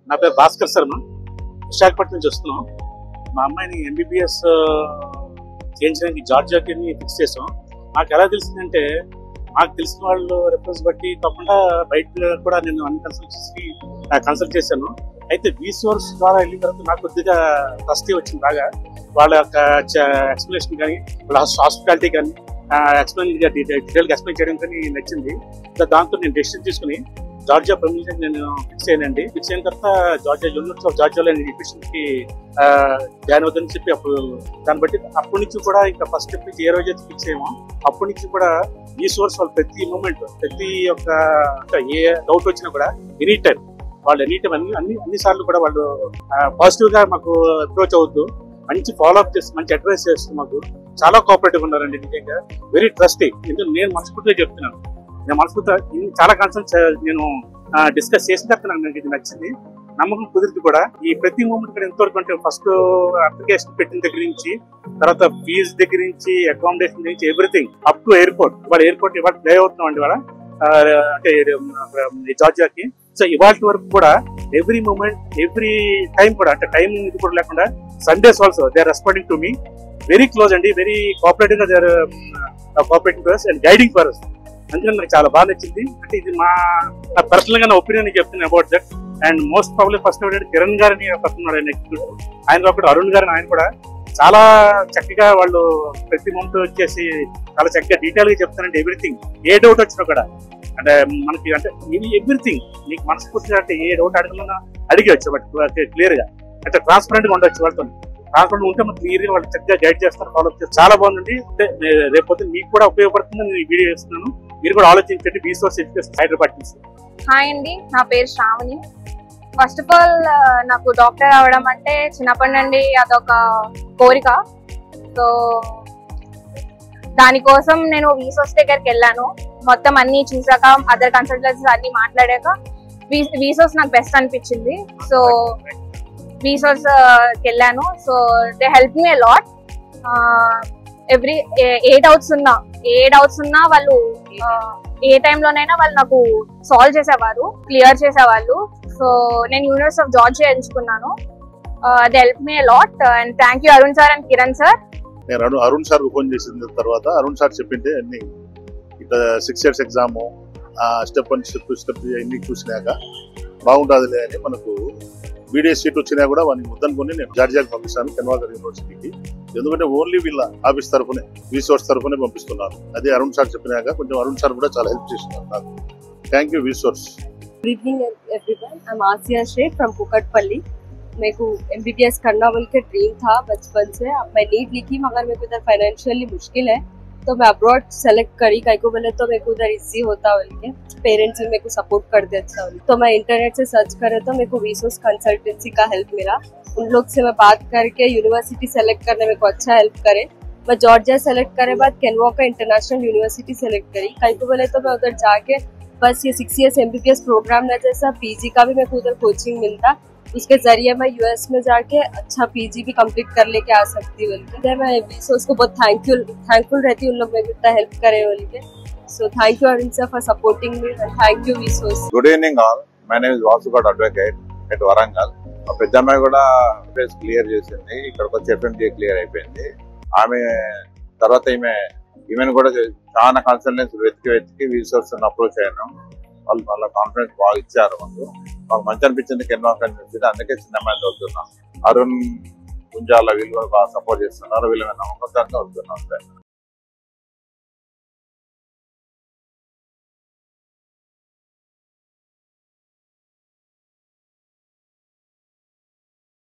నా పేరు భాస్కర్ శర్మ, విశాఖపట్నం నుంచి వస్తున్నాం. మా అమ్మాయిని ఎంబీబీఎస్ చేయించడానికి జార్జియాకి ఫిక్స్ చేసాం. నాకు ఎలా తెలిసిందంటే, నాకు తెలిసిన వాళ్ళు రెఫరెన్స్ బట్టి కాకుండా బయట కూడా నేను అన్ని కన్సల్ట్ చేశాను. అయితే వీసోర్స్ ద్వారా వెళ్ళిన తర్వాత నాకు కొద్దిగా ట్రస్టీ వచ్చింది బాగా. వాళ్ళ యొక్క ఎక్స్ప్లెనేషన్ కానీ, వాళ్ళ హాస్పిటాలిటీ కానీ డీటెయిల్గా ఎక్స్ప్లెయిన్ చేయడం కానీ నచ్చింది. దాంతో నేను డెసిషన్ తీసుకుని జార్జియా ప్రొవిజన్ నేను ఫిక్స్ అయ్యానండి. ఫిక్స్ అయిన తర్వాత యూనివర్సిటీ ఆఫ్ జార్జియాలో నేను అడ్మిషన్కి జాయిన్ అవుతుందని చెప్పి అప్పుడు దాన్ని బట్టి అప్పటి నుంచి కూడా ఇంకా ఫస్ట్ స్టెప్ నుంచి ఏ రోజైతే ఫిక్స్ అయ్యామో అప్పటి నుంచి కూడా ఈ సోర్స్ వాళ్ళు ప్రతి మూమెంట్ ప్రతి ఒక్క ఏ డౌట్ వచ్చినా కూడా ఎనీ టైం అన్ని సార్లు కూడా వాళ్ళు పాజిటివ్ గా మాకు అప్రోచ్ అవుతూ మంచి ఫాలోఅప్ చేస్తూ మంచి అడ్వైస్ చేస్తూ మాకు చాలా కోఆపరేటివ్ ఉన్నారండి. నిజంగా వెరీ ట్రస్టీ. ఎందుకంటే నేను మనస్ఫూర్తిగా చెప్తున్నాను, నేను మనస్ఫూర్తిగా చాలా కన్సర్న్స్ నేను డిస్కస్ చేసిన తర్వాత నాకు ఇది నచ్చింది, నమ్మకం కుదిరింది కూడా. ఈ ప్రతి మూమెంట్ కూడా ఎంతవరకు అంటే ఫస్ట్ అప్లికేషన్ పెట్టిన దగ్గర నుంచి, తర్వాత ఫీజు దగ్గర నుంచి, అకామిడేషన్ నుంచి everything up to airport. Airport ఇవాళ ప్లే అవుతున్నాం అండి ఇవాళ అంటే జార్జియాకి. సో ఇవాళ వరకు కూడా ఎవ్రీ మూమెంట్ ఎవ్రీ టైం కూడా అంటే టైం ఇది కూడా లేకుండా Sundays also they are responding to me very close అండి, వెరీ కోఆపరేటివ్ గా they are cooperating for us and guiding for us. అందుకని నాకు చాలా బాగా నచ్చింది. అంటే ఇది నా పర్సనల్ గా నా ఒపీనియన్ చెప్తున్నాను about that. And most probably first ఏంటంటే కిరణ్ గారిని పడుతున్నారు ఆయన ఎగ్జిక్యూటివ్, ఆయన ఒకటి అరుణ్ గారిని, ఆయన కూడా చాలా చక్కగా వాళ్ళు ప్రతి మూమెంట్ వచ్చేసి చాలా చక్కగా డీటెయిల్ గా చెప్తానండి. ఎవ్రీథింగ్ ఏ డౌట్ వచ్చినా కూడా అంటే మనకి అంటే ఎవ్రీథింగ్ మీకు మనస్ఫూర్తిగా అంటే ఏ డౌట్ అడగలన్నా అడిగవచ్చు, బట్ క్లియర్ గా అంటే ట్రాన్స్పరెంట్ గా ఉండొచ్చు. వాళ్ళతో ట్రాన్స్పరెంట్ ఉంటే మనకి క్లియర్ గా వాళ్ళు చక్కగా గైడ్ చేస్తారు, ఫాలో చేస్తారు. చాలా బాగుందండి. అంటే రేపొద్దు మీకు కూడా ఉపయోగపడుతుందని నేను వీడియో చేస్తున్నాను. మీరు కూడా ఆలోచించండి. రీసోర్స్ ఎడ్యుకేషన్ హైదరాబాద్ నుంచి. హాయ్ అండి, నా పేరు శ్రావణి. ఫస్ట్ ఆఫ్ ఆల్ నాకు డాక్టర్ అవ్వడం అంటే చిన్నప్పటి నుండి అదొక కోరిక. సో దానికోసం నేను వీసోస్ దగ్గరికి వెళ్ళాను. మొత్తం అన్ని చూసాక అదర్ కన్సల్టెన్సీస్ అన్ని మాట్లాడాక వీసోస్ నాకు బెస్ట్ అనిపించింది. సో వీసోస్ వెళ్ళాను. So they help me a lot. Every A doubts ఉన్నా వాళ్ళు ఏ టైంలోనైనా వాళ్ళు నాకు సాల్వ్ చేసేవారు, క్లియర్ చేసేవాళ్ళు. సో నేను యూనివర్సిటీ ఆఫ్ జార్జియా ఎంచుకున్నాను. They help me a lot and thank you Arun sir and Kiran sir. నేను అరుణ్ సార్ ఫోన్ చేసిన తర్వాత అరుణ్ సార్ చెప్పింటే అన్ని ఇట్లా 6 years exam step 1 step 2 step అన్ని చూసినాక బాగుంటుందిలే అని మనకు బీడీఎస్ సీట్ వచ్చినా కూడా వాడిని వద్దనుకుని నేను జార్జియాకి పంపిస్తాను, కెన్వాగర్ యూనివర్సిటీకి. ఎందుకంటే ఓన్లీ వీళ్ళ ఆఫీస్ తరఫునే వీసోర్స్ తరఫునే పంపిస్తున్నాను. అదే అరుణ్ సార్ చెప్పినాక కొంచెం అరుణ్ సార్ కూడా చాలా హెల్ప్ చేస్తున్నారు నాకు. థ్యాంక్ యూ వీసోర్స్. Good evening everyone, I am Asiya Shaikh from Kukatpally. मेरे को एमबीबीएस करना बोल के ड्रीम था बचपन से. अब मैं नीट लिखी मगर मेरे को इधर फाइनेंशियली मुश्किल है तो मैं अब्रॉड सेलेक्ट करी. कहीं को बोले तो मेरे को उधर इजी होता बोल के पेरेंट्स भी मेरे को सपोर्ट करते अच्छा बोल. तो मैं इंटरनेट से सर्च करे तो मेरे को विसोस कंसल्टेंसी का हेल्प मिला. उन लोग से मैं बात करके यूनिवर्सिटी सेलेक्ट करने मेरे को अच्छा हेल्प करे. मैं जॉर्जिया सेलेक्ट करे बाद केनवाकर इंटरनेशनल यूनिवर्सिटी सेलेक्ट करी. कहीं को बोले तो मैं उधर जाके बस ये 6 years एमबीबीएस प्रोग्राम ना जैसा पीजी का भी मेरे को उधर कोचिंग मिलता. उसके जरिए मैं यूएस में जाके अच्छा पीजी भी कंप्लीट कर लेके आ सकती बोल के. मैं विसोस को बहुत थैंकफुल रहती हूँ, उन लोग मेरे को इतना हेल्प करे बोल के. So thank you Arun sir for supporting me and thank you Visos. Good evening all. My name is Vasugad Advocate at Warangal. మా పెద్దమ్మాయి కూడా ఫేస్ క్లియర్ చేసింది, ఇక్కడికి వచ్చి ఎఫ్ఎండి క్లియర్ అయిపోయింది. ఆమె తర్వాత ఈమెను కూడా చాలా కన్సల్టెన్సీ వెతికి విసోర్స్ అప్రోచ్ అయ్యాను. వాళ్ళు వాళ్ళ కాన్ఫిడెన్స్ బాగా ఇచ్చారు. మాకు మంచి అనిపించింది కెన్వాకర్ యూనివర్సిటీ, అందుకే చిన్న అమ్మాయిని చదువుతున్నాం. అరుణ్ గుంజాల వీళ్ళు కూడా బాగా సపోర్ట్ చేస్తున్నారు, వీళ్ళ మీద నమ్మకంగా వస్తున్నాం.